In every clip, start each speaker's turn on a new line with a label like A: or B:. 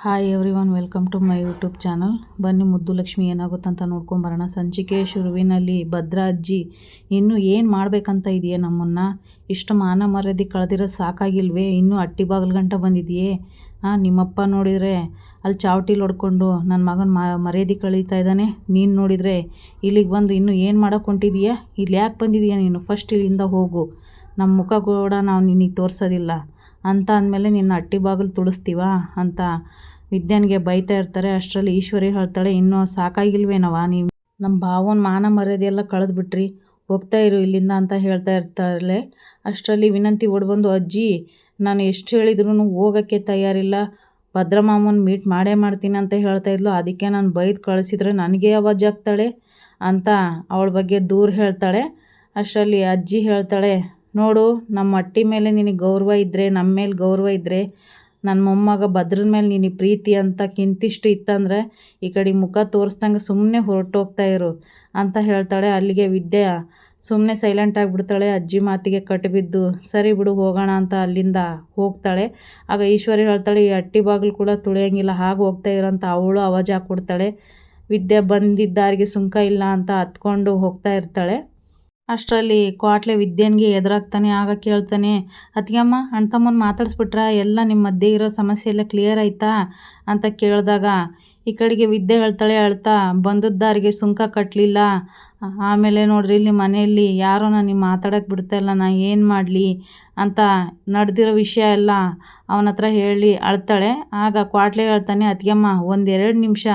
A: Hi everyone, welcome to my YouTube channel. ಬನ್ನಿ ಮುದ್ದು ಲಕ್ಷ್ಮಿ ಏನಾಗುತ್ತಂತ ನೋಡ್ಕೊಂಬರೋಣ. ಸಂಚಿಕೆ ಶುರುವಿನಲ್ಲಿ ಭದ್ರಾ ಅಜ್ಜಿ ಇನ್ನೂ ಏನು ಮಾಡಬೇಕಂತ ಇದೆಯೇ? ನಮ್ಮನ್ನು ಇಷ್ಟು ಮಾನ ಮರ್ಯಾದೆ ಕಳೆದಿರೋದು ಸಾಕಾಗಿಲ್ವೇ? ಇನ್ನೂ ಅಟ್ಟಿ ಬಾಗಿಲು ಗಂಟ ಬಂದಿದೆಯೇ? ನಿಮ್ಮಪ್ಪ ನೋಡಿದರೆ ಅಲ್ಲಿ ಚಾವಟಿಲಿ ಹೊಡ್ಕೊಂಡು ನನ್ನ ಮಗನ ಮರ್ಯಾದೆ ಕಳೀತಾ ಇದ್ದಾನೆ. ನೀನು ನೋಡಿದರೆ ಇಲ್ಲಿಗೆ ಬಂದು ಇನ್ನೂ ಏನು ಮಾಡೋಕ್ಕೆ ಹೊಂಟಿದೀಯಾ? ಇಲ್ಲಿ ಯಾಕೆ ಬಂದಿದೀಯಾ ನೀನು? ಫಸ್ಟ್ ಇಲ್ಲಿಂದ ಹೋಗು. ನಮ್ಮ ಮುಖ ಕೂಡ ನಾವು ನಿನಗೆ ತೋರಿಸೋದಿಲ್ಲ ಅಂತ ಅಂದಮೇಲೆ ನಿನ್ನ ಅಟ್ಟಿ ಬಾಗಿಲು ತುಳಿಸ್ತೀವ ಅಂತ ವಿದ್ಯಾನಿಗೆ ಬೈತಾ ಇರ್ತಾರೆ. ಅಷ್ಟರಲ್ಲಿ ಈಶ್ವರಿ ಹೇಳ್ತಾಳೆ, ಇನ್ನೂ ಸಾಕಾಗಿಲ್ವೇನವ ನೀವು? ನಮ್ಮ ಭಾವನ ಮಾನ ಮರ್ಯಾದೆ ಎಲ್ಲ ಕಳೆದ್ಬಿಟ್ರಿ, ಹೋಗ್ತಾ ಇರು ಇಲ್ಲಿಂದ ಅಂತ ಹೇಳ್ತಾ ಇರ್ತಾಳೆ. ಅಷ್ಟರಲ್ಲಿ ವಿನಂತಿ ಓಡ್ಬಂದು, ಅಜ್ಜಿ ನಾನು ಎಷ್ಟು ಹೇಳಿದ್ರು ಹೋಗೋಕ್ಕೆ ತಯಾರಿಲ್ಲ, ಭದ್ರಮಾಮನ ಮೀಟ್ ಮಾಡೇ ಮಾಡ್ತೀನಿ ಅಂತ ಹೇಳ್ತಾ ಇದ್ಲು. ಅದಕ್ಕೆ ನಾನು ಬೈದು ಕಳಿಸಿದ್ರೆ ನನಗೆ ಅವಾಜಾಗ್ತಾಳೆ ಅಂತ ಅವಳ ಬಗ್ಗೆ ದೂರ ಹೇಳ್ತಾಳೆ. ಅಷ್ಟರಲ್ಲಿ ಅಜ್ಜಿ ಹೇಳ್ತಾಳೆ, ನೋಡು, ನಮ್ಮ ಅಟ್ಟಿ ಮೇಲೆ ನಿನಗೆ ಗೌರವ ಇದ್ದರೆ, ನಮ್ಮ ಮೇಲೆ ಗೌರವ ಇದ್ದರೆ, ನನ್ನ ಮೊಮ್ಮಗ ಭದ್ರನ ಮೇಲೆ ನಿನಗೆ ಪ್ರೀತಿ ಅಂತ ಕಿಂತಿಷ್ಟು ಇತ್ತಂದರೆ ಈ ಕಡೆ ಮುಖ ತೋರಿಸ್ದಂಗೆ ಸುಮ್ಮನೆ ಹೊರಟೋಗ್ತಾ ಇರು ಅಂತ ಹೇಳ್ತಾಳೆ. ಅಲ್ಲಿಗೆ ವಿದ್ಯಾ ಸುಮ್ಮನೆ ಸೈಲೆಂಟ್ ಆಗಿಬಿಡ್ತಾಳೆ. ಅಜ್ಜಿ ಮಾತಿಗೆ ಕಟ್ಟಿಬಿದ್ದು ಸರಿ ಬಿಡು ಹೋಗೋಣ ಅಂತ ಅಲ್ಲಿಂದ ಹೋಗ್ತಾಳೆ. ಆಗ ಈಶ್ವರಿ ಹೇಳ್ತಾಳೆ, ಈ ಅಟ್ಟಿ ಬಾಗಿಲು ಕೂಡ ತುಳಿಯೋಂಗಿಲ್ಲ, ಹಾಗೆ ಹೋಗ್ತಾ ಇರೋಂತ ಅವಳು ಆವಾಜ್ ಹಾಕ್ಬಿಡ್ತಾಳೆ. ವಿದ್ಯಾ ಬಂದಿದ್ದಾರಿಗೆ ಸುಂಕ ಇಲ್ಲ ಅಂತ ಹತ್ಕೊಂಡು ಹೋಗ್ತಾ ಇರ್ತಾಳೆ. ಅಷ್ಟರಲ್ಲಿ ಕ್ವಾಟ್ಲೆ ವಿದ್ಯಾನಿಗೆ ಎದುರಾಗ್ತಾನೆ. ಆಗ ಕೇಳ್ತಾನೆ, ಅತ್ತಿಗೆಮ್ಮ ಅಣ್ಣ ತಮ್ಮನ ಮಾತಾಡಿಸ್ಬಿಟ್ರ, ಎಲ್ಲ ನಿಮ್ಮ ಮಧ್ಯೆ ಇರೋ ಸಮಸ್ಯೆ ಎಲ್ಲ ಕ್ಲಿಯರ್ ಆಯಿತಾ ಅಂತ ಕೇಳಿದಾಗ ಈ ಕಡೆಗೆ ವಿದ್ಯೆ ಹೇಳ್ತಾಳೆ ಅಳ್ತಾ, ಬಂದದ್ದಾರಿಗೆ ಸುಂಕ ಕಟ್ಟಲಿಲ್ಲ, ಆಮೇಲೆ ನೋಡ್ರಿ ಇಲ್ಲಿ ಮನೆಯಲ್ಲಿ ಯಾರೋ ನನಗೆ ಮಾತಾಡೋಕ್ಕೆ ಬಿಡ್ತಾಯಿಲ್ಲ, ನಾ ಏನು ಮಾಡಲಿ ಅಂತ ನಡೆದಿರೋ ವಿಷಯ ಎಲ್ಲ ಅವನ ಹತ್ರ ಹೇಳಿ ಅಳ್ತಾಳೆ. ಆಗ ಕ್ವಾಟ್ಲೆ ಹೇಳ್ತಾನೆ, ಅತ್ತಿಗೆಮ್ಮ 1-2 ನಿಮಿಷ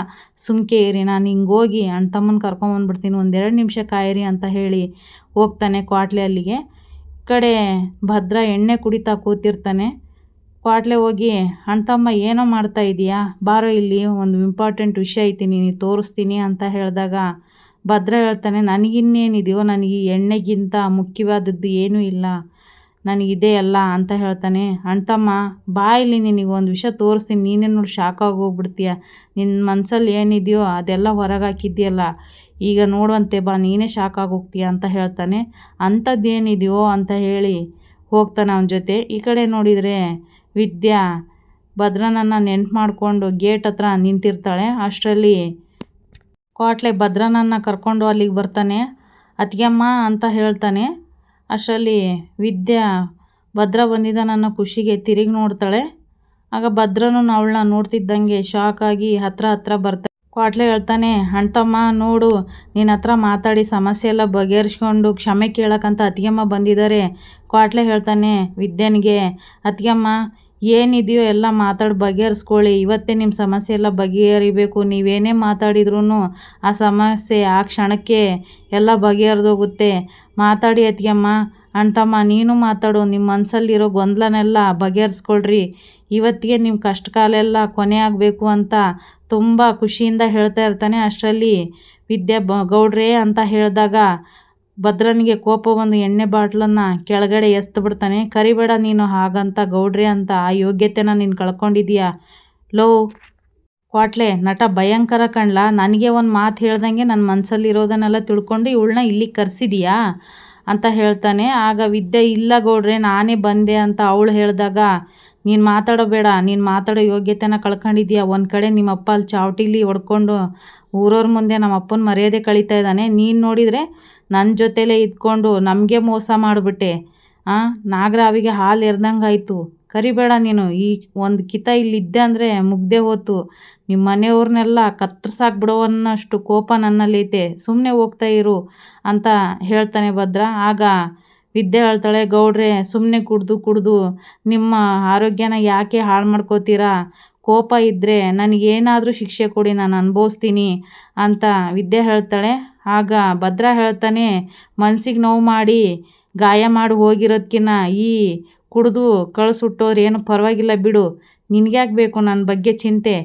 A: ಸುಮ್ಕೆ ಇರಿ, ನಾನು ಹಿಂಗೆ ಹೋಗಿ ಅಣ್ಣ ತಮ್ಮನ ಕರ್ಕೊಂಬಂದ್ಬಿಡ್ತೀನಿ, 1-2 ನಿಮಿಷ ಕಾಯಿರಿ ಅಂತ ಹೇಳಿ ಹೋಗ್ತಾನೆ ಕ್ವಾಟ್ಲೆ. ಅಲ್ಲಿಗೆ ಕಡೆ ಭದ್ರ ಎಣ್ಣೆ ಕುಡಿತಾ ಕೂತಿರ್ತಾನೆ. ಕ್ವಾಟ್ಲೆ ಹೋಗಿ, ಅಣ್ಣ ತಮ್ಮ ಏನೋ ಮಾಡ್ತಾ ಇದೀಯಾ, ಬಾರೋ ಇಲ್ಲಿ ಒಂದು ಇಂಪಾರ್ಟೆಂಟ್ ವಿಷಯ ಐತಿ, ನೀನು ತೋರಿಸ್ತೀನಿ ಅಂತ ಹೇಳಿದಾಗ ಭದ್ರ ಹೇಳ್ತಾನೆ, ನನಗಿನ್ನೇನಿದೆಯೋ, ನನಗೆ ಎಣ್ಣೆಗಿಂತ ಮುಖ್ಯವಾದದ್ದು ಏನೂ ಇಲ್ಲ, ನನಗಿದೆ ಅಲ್ಲ ಅಂತ ಹೇಳ್ತಾನೆ. ಅಣ್ಣ ತಮ್ಮ ಬಾ ಇಲ್ಲಿ, ನಿನಗೆ ಒಂದು ವಿಷಯ ತೋರಿಸ್ತೀನಿ, ನೀನೇ ನೋಡಿ ಶಾಕಾಗಿ ಹೋಗ್ಬಿಡ್ತೀಯ, ನಿನ್ನ ಮನಸ್ಸಲ್ಲಿ ಏನಿದೆಯೋ ಅದೆಲ್ಲ ಹೊರಗೆ ಹಾಕಿದ್ಯಲ್ಲ, ಈಗ ನೋಡುವಂತೆ ಬಾ, ನೀನೇ ಶಾಕಾಗಿ ಹೋಗ್ತೀಯ ಅಂತ ಹೇಳ್ತಾನೆ. ಅಂಥದ್ದೇನಿದೆಯೋ ಅಂತ ಹೇಳಿ ಹೋಗ್ತಾನೆ ಅವನ ಜೊತೆ. ಈ ಕಡೆ ನೋಡಿದರೆ ವಿದ್ಯಾ ಭದ್ರನನ್ನು ನೆನ್ಪು ಮಾಡಿಕೊಂಡು ಗೇಟ್ ಹತ್ರ ನಿಂತಿರ್ತಾಳೆ. ಅಷ್ಟರಲ್ಲಿ ಕ್ವಾಟ್ಲೆ ಭದ್ರನನ್ನು ಕರ್ಕೊಂಡು ಅಲ್ಲಿಗೆ ಬರ್ತಾನೆ. ಅತ್ತಿಗೆಮ್ಮ ಅಂತ ಹೇಳ್ತಾನೆ. ಅಷ್ಟರಲ್ಲಿ ವಿದ್ಯಾ ಭದ್ರ ಬಂದಿದ್ದಾನನ್ನೋ ಖುಷಿಗೆ ತಿರುಗಿ ನೋಡ್ತಾಳೆ. ಆಗ ಭದ್ರನು ಅವಳನ್ನ ನೋಡ್ತಿದ್ದಂಗೆ ಶಾಕಾಗಿ ಹತ್ರ ಬರ್ತಾನೆ. ಕ್ವಾಟ್ಲೆ ಹೇಳ್ತಾನೆ, ಅಣ್ಣ ತಮ್ಮ ನೋಡು, ನಿನ್ನ ಹತ್ರ ಮಾತಾಡಿ ಸಮಸ್ಯೆ ಎಲ್ಲ ಬಗೆಹರಿಸ್ಕೊಂಡು ಕ್ಷಮೆ ಕೇಳೋಕ್ಕಂತ ಅತ್ತಿಗೆಮ್ಮ ಬಂದಿದ್ದಾರೆ. ಕ್ವಾಟ್ಲೆ ಹೇಳ್ತಾನೆ ವಿದ್ಯಾನಿಗೆ, ಅತ್ತಿಗೆಮ್ಮ ಏನಿದೆಯೋ ಎಲ್ಲ ಮಾತಾಡಿ ಬಗೆಹರಿಸ್ಕೊಳ್ಳಿ, ಇವತ್ತೇ ನಿಮ್ಮ ಸಮಸ್ಯೆ ಎಲ್ಲ ಬಗೆಹರಿಬೇಕು, ನೀವೇನೇ ಮಾತಾಡಿದ್ರೂ ಆ ಸಮಸ್ಯೆ ಆ ಕ್ಷಣಕ್ಕೆ ಎಲ್ಲ ಬಗೆಹರಿದೋಗುತ್ತೆ, ಮಾತಾಡಿ ಅತ್ತಿಗೆಮ್ಮ. ಅಣ್ಣ ತಮ್ಮ ನೀನು ಮಾತಾಡು, ನಿಮ್ಮ ಮನಸ್ಸಲ್ಲಿರೋ ಗೊಂದಲನೆಲ್ಲ ಬಗೆಹರಿಸ್ಕೊಳ್ರಿ, ಇವತ್ತಿಗೆ ನಿಮ್ಮ ಕಷ್ಟ ಕಾಲೆಲ್ಲ ಕೊನೆ ಆಗಬೇಕು ಅಂತ ತುಂಬ ಖುಷಿಯಿಂದ ಹೇಳ್ತಾ ಇರ್ತಾನೆ. ಅಷ್ಟರಲ್ಲಿ ವಿದ್ಯಾ ಗೌಡ್ರೆ ಅಂತ ಹೇಳಿದಾಗ ಭದ್ರನಿಗೆ ಕೋಪ ಬಂದು ಎಣ್ಣೆ ಬಾಟ್ಲನ್ನು ಕೆಳಗಡೆ ಎಸ್ದು ಬಿಡ್ತಾನೆ. ಕರಿಬೇಡ ನೀನು ಹಾಗಂತ ಗೌಡ್ರೆ ಅಂತ, ಆ ಯೋಗ್ಯತೆನ ನೀನು ಕಳ್ಕೊಂಡಿದೀಯಾ. ಲೋ ಕ್ವಾಟ್ಲೆ ನಟ ಭಯಂಕರ ಕಣ್ಲ, ನನಗೆ ಒಂದು ಮಾತು ಹೇಳ್ದಂಗೆ ನನ್ನ ಮನಸ್ಸಲ್ಲಿರೋದನ್ನೆಲ್ಲ ತಿಳ್ಕೊಂಡು ಇವಳನ್ನ ಇಲ್ಲಿಗೆ ಕರೆಸಿದೀಯಾ ಅಂತ ಹೇಳ್ತಾನೆ. ಆಗ ವಿದ್ಯೆ, ಇಲ್ಲ ಗೌಡ್ರೆ ನಾನೇ ಬಂದೆ ಅಂತ ಅವಳು ಹೇಳಿದಾಗ, ನೀನು ಮಾತಾಡೋಬೇಡ, ನೀನು ಮಾತಾಡೋ ಯೋಗ್ಯತೆನ ಕಳ್ಕೊಂಡಿದ್ಯಾ. ಒಂದು ಕಡೆ ನಿಮ್ಮಪ್ಪ ಅಲ್ಲಿ ಚಾವಟಿಲಿ ಹೊಡ್ಕೊಂಡು ಊರವ್ರ ಮುಂದೆ ನಮ್ಮ ಅಪ್ಪನ ಮರ್ಯಾದೆ ಕಳೀತಾ ಇದ್ದಾನೆ, ನೀನು ನೋಡಿದರೆ ನನ್ನ ಜೊತೆಲೇ ಇದ್ಕೊಂಡು ನಮಗೆ ಮೋಸ ಮಾಡಿಬಿಟ್ಟೆ, ನಾಗರಾವಿಗೆ ಹಾಲು ಎರ್ದಂಗೆ ಆಯಿತು. ಕರಿಬೇಡ ನೀನು, ಈ ಒಂದು ಕಿತ ಇಲ್ಲಿದ್ದೆ ಅಂದರೆ ಮುಗ್ದೆ ಹೋತು, ನಿಮ್ಮ ಮನೆಯವ್ರನ್ನೆಲ್ಲ ಕತ್ತರಿಸಾಕ್ಬಿಡೋ ಅನ್ನೋಷ್ಟು ಕೋಪ ನನ್ನಲ್ಲೈತೆ, ಸುಮ್ಮನೆ ಹೋಗ್ತಾ ಇರು ಅಂತ ಹೇಳ್ತಾನೆ ಭದ್ರ. ಆಗ ವಿದ್ಯೆ ಹೇಳ್ತಾಳೆ, ಗೌಡ್ರೆ ಸುಮ್ಮನೆ ಕುಡ್ದು ನಿಮ್ಮ ಆರೋಗ್ಯನ ಯಾಕೆ ಹಾಳು ಮಾಡ್ಕೋತೀರಾ, ಕೋಪ ಇದ್ದರೆ ನನಗೇನಾದರೂ ಶಿಕ್ಷೆ ಕೊಡಿ, ನಾನು ಅನುಭವಿಸ್ತೀನಿ ಅಂತ ವಿದ್ಯೆ ಹೇಳ್ತಾಳೆ. ಆಗ ಭದ್ರ ಹೇಳ್ತಾನೆ, ಮನ್ಸಿಗೆ ನೋವು ಮಾಡಿ ಗಾಯ ಮಾಡಿ ಹೋಗಿರೋದಕ್ಕಿಂತ ಈ ಕುಡಿದು ಕಳಿಸ್ಬಿಟ್ಟೋರು ಏನು ಪರವಾಗಿಲ್ಲ ಬಿಡು, ನಿನಗ್ಯಾಕೆ ಬೇಕು ನನ್ನ ಬಗ್ಗೆ ಚಿಂತೆ,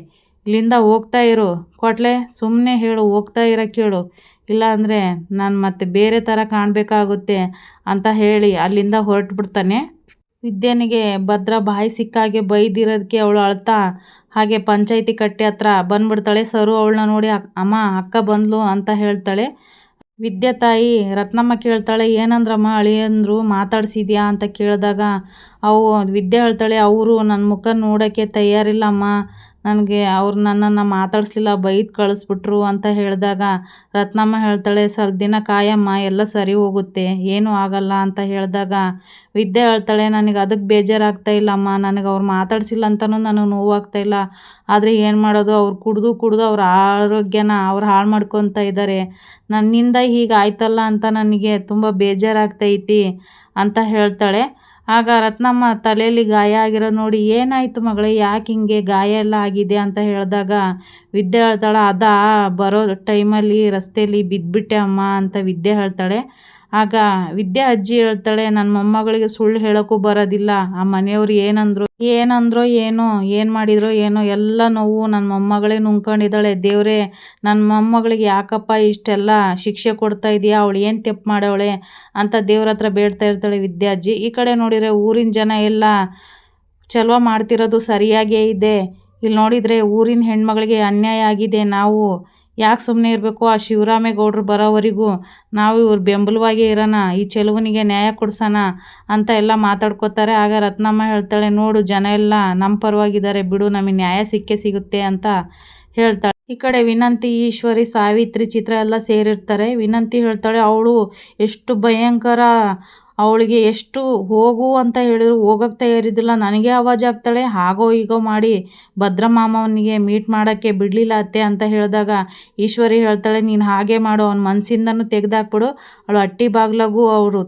A: ಇಲ್ಲಿಂದ ಹೋಗ್ತಾ ಇರು. ಕ್ವಾಟ್ಲೆ ಸುಮ್ಮನೆ ಹೇಳು, ಹೋಗ್ತಾ ಇರೋಕ್ಕೆ ಹೇಳು, ಇಲ್ಲ ಅಂದರೆ ನಾನು ಮತ್ತೆ ಬೇರೆ ಥರ ಕಾಣಬೇಕಾಗುತ್ತೆ ಅಂತ ಹೇಳಿ ಅಲ್ಲಿಂದ ಹೊರಟುಬಿಡ್ತಾನೆ. ವಿದ್ಯಾನಿಗೆ ಭದ್ರ ಬಾಯಿ ಸಿಕ್ಕಾಗೆ ಬೈದಿರೋದಕ್ಕೆ ಅವಳು ಅಳ್ತಾ ಹಾಗೆ ಪಂಚಾಯಿತಿ ಕಟ್ಟೆ ಹತ್ರ ಬಂದ್ಬಿಡ್ತಾಳೆ. ಸರು ಅವಳನ್ನ ನೋಡಿ, ಅಮ್ಮ ಅಕ್ಕ ಬಂದ್ಲು ಅಂತ ಹೇಳ್ತಾಳೆ. ವಿದ್ಯಾ ತಾಯಿ ರತ್ನಮ್ಮ ಕೇಳ್ತಾಳೆ, ಏನಂದ್ರಮ್ಮ ಅಳಿಯಂದ್ರು ಮಾತಾಡ್ಸಿದ್ಯಾ ಅಂತ ಕೇಳಿದಾಗ ವಿದ್ಯೆ ಹೇಳ್ತಾಳೆ, ಅವರು ನನ್ನ ಮುಖ ನೋಡೋಕ್ಕೆ ತಯಾರಿಲ್ಲಮ್ಮ, ನನಗೆ ಅವ್ರು ನನ್ನನ್ನು ಮಾತಾಡಿಸ್ಲಿಲ್ಲ, ಬೈದು ಕಳಿಸ್ಬಿಟ್ರು ಅಂತ ಹೇಳಿದಾಗ ರತ್ನಮ್ಮ ಹೇಳ್ತಾಳೆ, ಸ್ವಲ್ಪ ದಿನ ಕಾಯಮ್ಮ, ಎಲ್ಲ ಸರಿ ಹೋಗುತ್ತೆ, ಏನೂ ಆಗಲ್ಲ ಅಂತ ಹೇಳಿದಾಗ ವಿದ್ಯೆ ಹೇಳ್ತಾಳೆ, ನನಗೆ ಅದಕ್ಕೆ ಬೇಜಾರಾಗ್ತಾ ಇಲ್ಲಮ್ಮ, ನನಗೆ ಅವ್ರು ಮಾತಾಡಿಸಿಲ್ಲ ಅಂತಲೂ ನನಗೆ ನೋವಾಗ್ತಾಯಿಲ್ಲ. ಆದರೆ ಏನು ಮಾಡೋದು, ಅವ್ರು ಕುಡಿದು ಅವ್ರ ಆರೋಗ್ಯನ ಅವ್ರು ಹಾಳು ಮಾಡ್ಕೊತ ಇದ್ದಾರೆ. ನನ್ನಿಂದ ಹೀಗೆ ಆಯ್ತಲ್ಲ ಅಂತ ನನಗೆ ತುಂಬ ಬೇಜಾರಾಗ್ತೈತಿ ಅಂತ ಹೇಳ್ತಾಳೆ. ಆಗ ರತ್ನಮ್ಮ ತಲೆಯಲ್ಲಿ ಗಾಯ ಆಗಿರೋದು ನೋಡಿ, ಏನಾಯಿತು ಮಗಳೇ, ಯಾಕೆ ಹಿಂಗೆ ಗಾಯ ಎಲ್ಲ ಆಗಿದೆ ಅಂತ ಹೇಳಿದಾಗ ವಿದ್ಯೆ ಹೇಳ್ತಾಳೆ, ಅದಾ ಬರೋ ಟೈಮಲ್ಲಿ ರಸ್ತೆಯಲ್ಲಿ ಬಿದ್ದುಬಿಟ್ಟೆ ಅಮ್ಮ ಅಂತ ವಿದ್ಯೆ ಹೇಳ್ತಾಳೆ. ಆಗ ವಿದ್ಯಾ ಅಜ್ಜಿ ಹೇಳ್ತಾಳೆ, ನನ್ನ ಮೊಮ್ಮಗಳಿಗೆ ಸುಳ್ಳು ಹೇಳೋಕ್ಕೂ ಬರೋದಿಲ್ಲ, ಆ ಮನೆಯವ್ರು ಏನಂದ್ರು ಏನೋ ಏನು ಮಾಡಿದ್ರೋ ಏನೋ ಎಲ್ಲ ನೋವು ನನ್ನ ಮೊಮ್ಮಗಳೇ ನುಂಗ್ಕೊಂಡಿದ್ದಾಳೆ. ದೇವರೇ, ನನ್ನ ಮೊಮ್ಮಗಳಿಗೆ ಯಾಕಪ್ಪ ಇಷ್ಟೆಲ್ಲ ಶಿಕ್ಷೆ ಕೊಡ್ತಾ ಇದೆಯಾ, ಅವಳು ಏನು ತಪ್ಪು ಮಾಡವಳೆ ಅಂತ ದೇವ್ರ ಹತ್ರ ಬೇಡ್ತಾ ಇರ್ತಾಳೆ ವಿದ್ಯಾಜ್ಜಿ. ಈ ಕಡೆ ನೋಡಿದರೆ ಊರಿನ ಜನ ಎಲ್ಲ ಚಲೋ ಮಾಡ್ತಿರೋದು ಸರಿಯಾಗೇ ಇದೆ. ಇಲ್ಲಿ ನೋಡಿದರೆ ಊರಿನ ಹೆಣ್ಮಗಳಿಗೆ ಅನ್ಯಾಯ ಆಗಿದೆ, ನಾವು ಯಾಕೆ ಸುಮ್ಮನೆ ಇರಬೇಕು, ಆ ಶಿವರಾಮೇಗೌಡರು ಬರೋವರೆಗೂ ನಾವು ಇವ್ರ ಬೆಂಬಲವಾಗೇ ಇರೋಣ, ಈ ಚೆಲುವನಿಗೆ ನ್ಯಾಯ ಕೊಡ್ಸೋಣ ಅಂತ ಎಲ್ಲ ಮಾತಾಡ್ಕೋತಾರೆ. ಆಗ ರತ್ನಮ್ಮ ಹೇಳ್ತಾಳೆ, ನೋಡು ಜನ ಎಲ್ಲ ನಮ್ಮ ಪರವಾಗಿದ್ದಾರೆ ಬಿಡು, ನಮಗೆ ನ್ಯಾಯ ಸಿಗುತ್ತೆ ಅಂತ ಹೇಳ್ತಾಳೆ. ಈ ಕಡೆ ವಿನಂತಿ, ಈಶ್ವರಿ, ಸಾವಿತ್ರಿ, ಚಿತ್ರ ಎಲ್ಲ ಸೇರಿರ್ತಾರೆ. ವಿನಂತಿ ಹೇಳ್ತಾಳೆ, ಅವಳು ಎಷ್ಟು ಭಯಂಕರ, ಅವಳಿಗೆ ಎಷ್ಟು ಹೋಗು ಅಂತ ಹೇಳಿದ್ರು ಹೋಗೋಕ್ಕೆ ತಯಾರಿದ್ದಿಲ್ಲ, ನನಗೆ ಆವಾಜ್ ಆಗ್ತಾಳೆ, ಹಾಗೋ ಹೀಗೋ ಮಾಡಿ ಭದ್ರಮಾಮನಿಗೆ ಮೀಟ್ ಮಾಡೋಕ್ಕೆ ಬಿಡಲಿಲ್ಲ ಅತ್ತೆ ಅಂತ ಹೇಳಿದಾಗ ಈಶ್ವರಿ ಹೇಳ್ತಾಳೆ, ನೀನು ಹಾಗೆ ಮಾಡು, ಅವನ ಮನಸ್ಸಿಂದನೂ ತೆಗೆದಾಕ್ಬಿಡು, ಅವಳು ಅಟ್ಟಿ ಬಾಗ್ಲಾಗೂ ಅವರು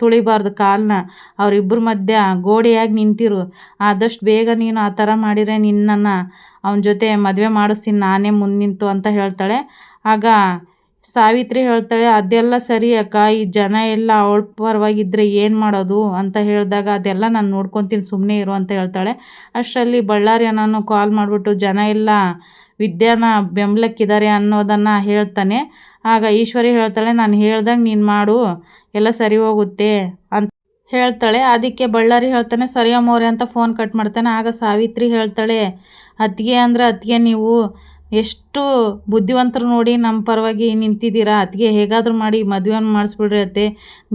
A: ತುಳಿಬಾರ್ದು ಕಾಲನ್ನ, ಅವರಿಬ್ಬರ ಮಧ್ಯ ಗೋಡೆಯಾಗಿ ನಿಂತಿರು, ಆದಷ್ಟು ಬೇಗ ನೀನು ಆ ಥರ ಮಾಡಿದರೆ ನಿನ್ನನ್ನು ಅವನ ಜೊತೆ ಮದುವೆ ಮಾಡಿಸ್ತೀನಿ ನಾನೇ ಮುಂದೆ ನಿಂತು ಅಂತ ಹೇಳ್ತಾಳೆ. ಆಗ ಸಾವಿತ್ರಿ ಹೇಳ್ತಾಳೆ, ಅದೆಲ್ಲ ಸರಿ ಅಕ್ಕ, ಈ ಜನ ಎಲ್ಲ ಅವಳ ಪರವಾಗಿದ್ದರೆ ಏನು ಮಾಡೋದು ಅಂತ ಹೇಳಿದಾಗ ಅದೆಲ್ಲ ನಾನು ನೋಡ್ಕೊತೀನಿ, ಸುಮ್ಮನೆ ಇರು ಅಂತ ಹೇಳ್ತಾಳೆ. ಅಷ್ಟರಲ್ಲಿ ಬಳ್ಳಾರಿ ಅನ್ನೋನು ಕಾಲ್ ಮಾಡಿಬಿಟ್ಟು ಜನ ಎಲ್ಲ ವಿದ್ಯಾನ ಬೆಂಬಲಕ್ಕಿದ್ದಾರೆ ಅನ್ನೋದನ್ನು ಹೇಳ್ತಾನೆ. ಆಗ ಈಶ್ವರಿ ಹೇಳ್ತಾಳೆ, ನಾನು ಹೇಳ್ದಂಗೆ ನೀನು ಮಾಡು, ಎಲ್ಲ ಸರಿ ಹೋಗುತ್ತೆ ಅಂತ ಹೇಳ್ತಾಳೆ. ಅದಕ್ಕೆ ಬಳ್ಳಾರಿ ಹೇಳ್ತಾನೆ, ಸರಿ ಅಮ್ಮೋರೆ ಅಂತ ಫೋನ್ ಕಟ್ ಮಾಡ್ತಾನೆ. ಆಗ ಸಾವಿತ್ರಿ ಹೇಳ್ತಾಳೆ, ಅತ್ತಿಗೆ ಅಂದರೆ ಅತ್ತಿಗೆ, ನೀವು ಎಷ್ಟು ಬುದ್ಧಿವಂತರು ನೋಡಿ ನಮ್ಮ ಪರವಾಗಿ ನಿಂತಿದ್ದೀರಾ, ಅತ್ತಿಗೆ ಹೇಗಾದರೂ ಮಾಡಿ ಮದುವೆಯನ್ನು ಮಾಡಿಸ್ಬಿಡ್ರಿ ಅತ್ತೆ,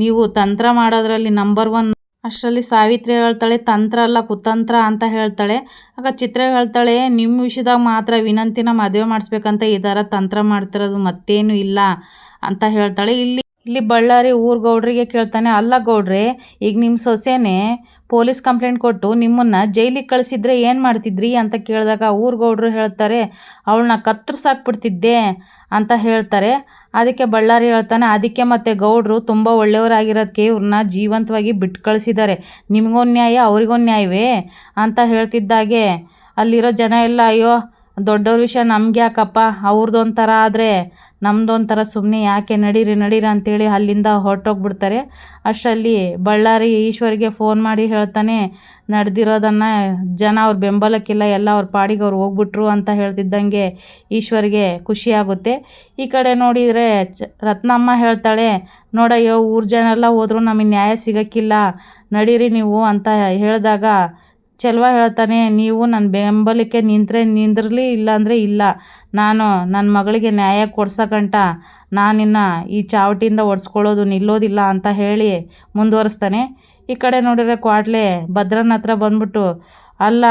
A: ನೀವು ತಂತ್ರ ಮಾಡೋದ್ರಲ್ಲಿ ನಂಬರ್ 1. ಅಷ್ಟರಲ್ಲಿ ಸಾವಿತ್ರಿ ಹೇಳ್ತಾಳೆ, ತಂತ್ರ ಅಲ್ಲ ಕುತಂತ್ರ ಅಂತ ಹೇಳ್ತಾಳೆ. ಆಗ ಚಿತ್ರ ಹೇಳ್ತಾಳೆ, ನಿಮ್ಮ ವಿಷಯದಾಗ ಮಾತ್ರ ವಿನಂತಿನ ಮದುವೆ ಮಾಡಿಸ್ಬೇಕಂತ ಈ ಥರ ತಂತ್ರ ಮಾಡ್ತಿರೋದು, ಮತ್ತೇನು ಇಲ್ಲ ಅಂತ ಹೇಳ್ತಾಳೆ. ಇಲ್ಲಿ ಬಳ್ಳಾರಿ ಊರು ಗೌಡ್ರಿಗೆ ಕೇಳ್ತಾನೆ, ಅಲ್ಲ ಗೌಡ್ರೆ, ಈಗ ನಿಮ್ಮ ಸೊಸೆನೇ ಪೊಲೀಸ್ ಕಂಪ್ಲೇಂಟ್ ಕೊಟ್ಟು ನಿಮ್ಮನ್ನು ಜೈಲಿಗೆ ಕಳಿಸಿದ್ರೆ ಏನು ಮಾಡ್ತಿದ್ರಿ ಅಂತ ಕೇಳಿದಾಗ ಊರು ಗೌಡ್ರು ಹೇಳ್ತಾರೆ, ಅವಳನ್ನ ಕತ್ತರಿಸಾಕ್ಬಿಡ್ತಿದ್ದೆ ಅಂತ ಹೇಳ್ತಾರೆ. ಅದಕ್ಕೆ ಬಳ್ಳಾರಿ ಹೇಳ್ತಾನೆ, ಅದಕ್ಕೆ ಮತ್ತೆ ಗೌಡ್ರು ತುಂಬ ಒಳ್ಳೆಯವರಾಗಿರೋದಕ್ಕೆ ಇವ್ರನ್ನ ಜೀವಂತವಾಗಿ ಬಿಟ್ಟು ಕಳಿಸಿದ್ದಾರೆ, ನಿಮಗೊಂದು ನ್ಯಾಯ ಅವ್ರಿಗೊಂದು ನ್ಯಾಯವೇ ಅಂತ ಹೇಳ್ತಿದ್ದಾಗೆ ಅಲ್ಲಿರೋ ಜನ ಎಲ್ಲ, ಅಯ್ಯೋ ದೊಡ್ಡವ್ರ ವಿಷಯ ನಮ್ಗೆ ಯಾಕಪ್ಪ, ಅವ್ರದ್ದೊಂಥರ ಆದರೆ ನಮ್ಮದೊಂಥರ, ಸುಮ್ಮನೆ ಯಾಕೆ, ನಡೀರಿ ಅಂತೇಳಿ ಅಲ್ಲಿಂದ ಹೊರಟೋಗ್ಬಿಡ್ತಾರೆ. ಅಷ್ಟರಲ್ಲಿ ಬಳ್ಳಾರಿ ಈಶ್ವರಿಗೆ ಫೋನ್ ಮಾಡಿ ಹೇಳ್ತಾನೆ, ನಡೆದಿರೋದನ್ನು ಜನ ಅವ್ರ ಬೆಂಬಲಕ್ಕಿಲ್ಲ, ಎಲ್ಲ ಅವ್ರ ಪಾಡಿಗೆ ಅವ್ರು ಹೋಗ್ಬಿಟ್ರು ಅಂತ ಹೇಳ್ತಿದ್ದಂಗೆ ಈಶ್ವರಿಗೆ ಖುಷಿಯಾಗುತ್ತೆ. ಈ ಕಡೆ ನೋಡಿದರೆ ರತ್ನಮ್ಮ ಹೇಳ್ತಾಳೆ, ನೋಡಯ್ಯೋ ಊರು ಜನ ಎಲ್ಲ ಹೋದರೂ ನಮಗೆ ನ್ಯಾಯ ಸಿಗೋಕ್ಕಿಲ್ಲ, ನಡೀರಿ ನೀವು ಅಂತ ಹೇಳಿದಾಗ ಚೆಲುವ ಹೇಳ್ತಾನೆ, ನೀವು ನನ್ನ ಬೆಂಬಲಕ್ಕೆ ನಿಂತರೆ ನಿಂದಿರಲಿ, ಇಲ್ಲಾಂದರೆ ಇಲ್ಲ, ನಾನು ನನ್ನ ಮಗಳಿಗೆ ನ್ಯಾಯ ಕೊಡ್ಸೋಗಂಟ ನಾನಿನ್ನು ಈ ಚಾವಟಿಯಿಂದ ಒಡ್ಸ್ಕೊಳ್ಳೋದು ನಿಲ್ಲೋದಿಲ್ಲ ಅಂತ ಹೇಳಿ ಮುಂದುವರಿಸ್ತಾನೆ. ಈ ಕಡೆ ನೋಡಿದ್ರೆ ಕ್ವಾಟ್ಲೆ ಭದ್ರನ ಹತ್ರ ಬಂದ್ಬಿಟ್ಟು, ಅಲ್ಲ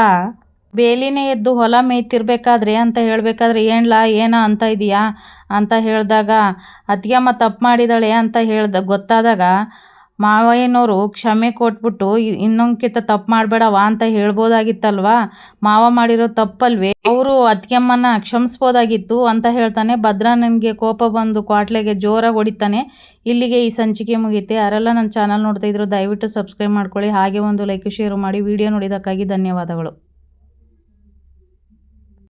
A: ಬೇಲಿನೇ ಎದ್ದು ಹೊಲ ಮೇಯ್ತಿರ್ಬೇಕಾದ್ರೆ ಅಂತ ಹೇಳಬೇಕಾದ್ರೆ ಏನೋ ಅಂತ ಇದೆಯಾ ಅಂತ ಹೇಳಿದಾಗ ಅತ್ತಿಗೆಮ್ಮ ತಪ್ಪು ಮಾಡಿದಾಳೆ ಅಂತ ಗೊತ್ತಾದಾಗ ಮಾವಯ್ಯನವರು ಕ್ಷಮೆ ಕೊಟ್ಬಿಟ್ಟು ಇನ್ನೊಂದ್ಕಿಂತ ತಪ್ಪು ಮಾಡಬೇಡವ ಅಂತ ಹೇಳ್ಬೋದಾಗಿತ್ತಲ್ವಾ, ಮಾವ ಮಾಡಿರೋ ತಪ್ಪಲ್ವೇ, ಅವರು ಅತ್ತಿಗೆಮ್ಮನ ಕ್ಷಮಿಸ್ಬೋದಾಗಿತ್ತು ಅಂತ ಹೇಳ್ತಾನೆ. ಭದ್ರ ನನಗೆ ಕೋಪ ಬಂದು ಕ್ವಾಟ್ಲೆಗೆ ಜೋರಾಗಿ ಹೊಡಿತಾನೆ. ಇಲ್ಲಿಗೆ ಈ ಸಂಚಿಕೆ ಮುಗಿಯುತ್ತೆ. ಯಾರೆಲ್ಲ ನನ್ನ ಚಾನಲ್ ನೋಡ್ತಾ ಇದ್ರು ದಯವಿಟ್ಟು ಸಬ್ಸ್ಕ್ರೈಬ್ ಮಾಡ್ಕೊಳ್ಳಿ, ಹಾಗೆ ಒಂದು ಲೈಕ್ ಶೇರ್ ಮಾಡಿ. ವಿಡಿಯೋ ನೋಡಿದ್ದಕ್ಕಾಗಿ ಧನ್ಯವಾದಗಳು.